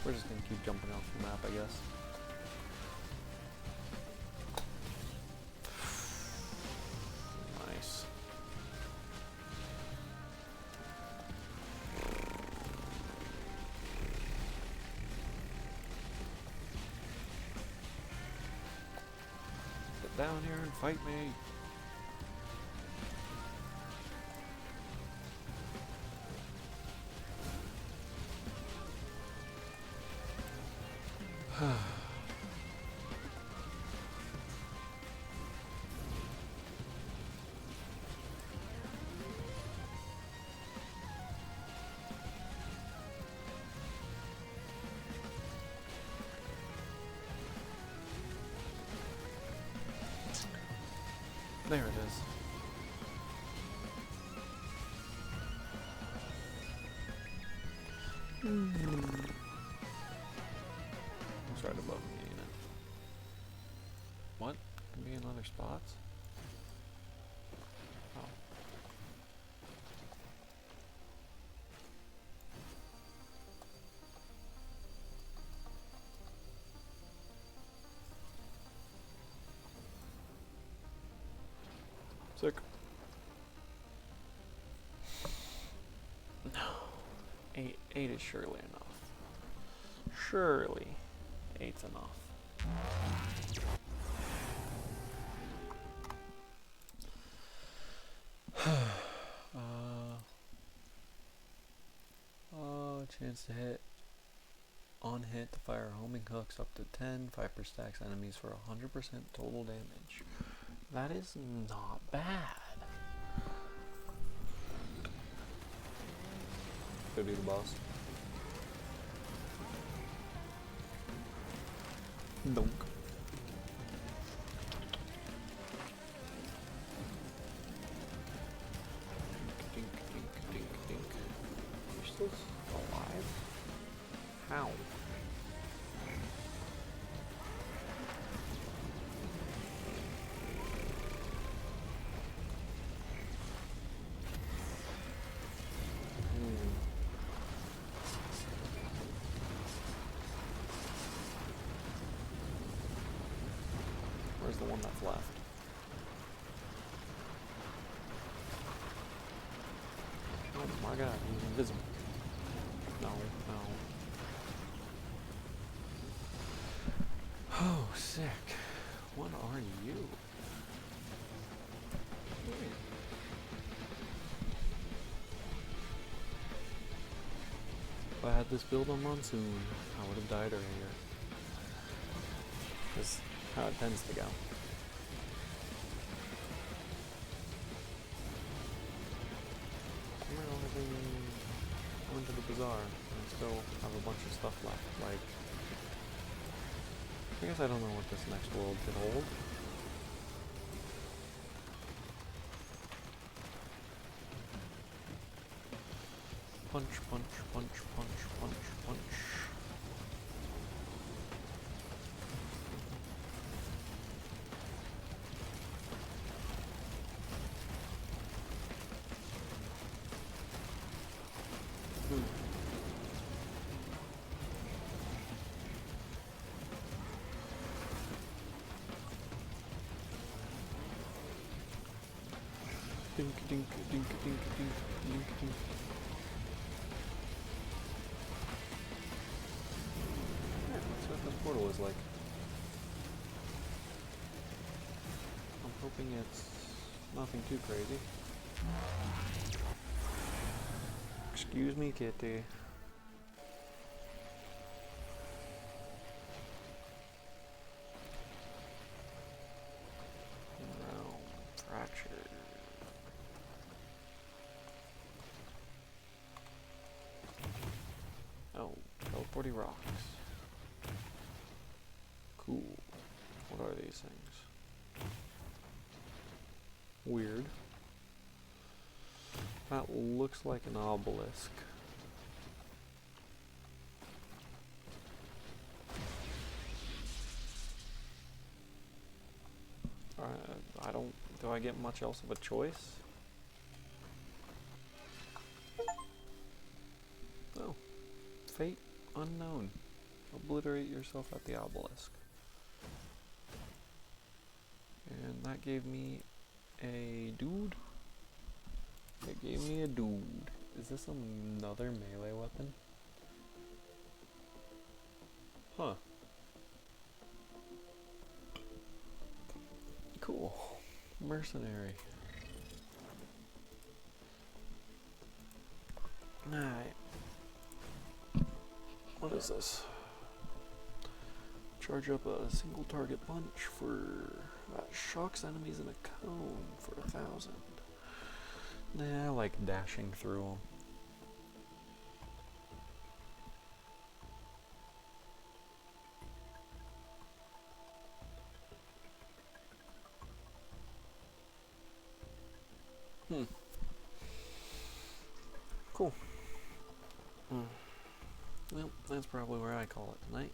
We're just gonna keep jumping off the map, I guess. Nice. Get down here and fight me. There it is. It's right above me, ain't it? What? Can be in other spots? Oh. Sick. No. Eight is surely enough. Surely. 8's enough. Chance to hit. On hit, to fire homing hooks up to 10. 5% stacks enemies for 100% total damage. That is not bad. Go do the boss. Donk. Dink, dink, dink, dink. You're still alive? How? Where's the one that's left? Oh my god, he's invisible. No, no. Oh, sick. What are you? If I had this build on Monsoon, I would have died earlier. That's how it tends to go. I went to the bazaar and I still have a bunch of stuff left. Like, I guess I don't know what this next world could hold. Punch, punch, punch, punch, punch, punch. Dink, dink, dink, dink, dink, dink, dink. Yeah, that's what this portal is like. I'm hoping it's nothing too crazy. Excuse me, kitty. 40 rocks. Cool. What are these things? Weird. That looks like an obelisk. I don't... Do I get much else of a choice? Oh. Fate unknown. Obliterate yourself at the obelisk. And that gave me a dude. It gave me a dude. Is this another melee weapon? Huh. Cool. Mercenary. Alright. What is this? Charge up a single target punch for that shocks enemies in a cone for 1,000. Nah, I like dashing through them. Cool. Well, that's probably where I call it tonight.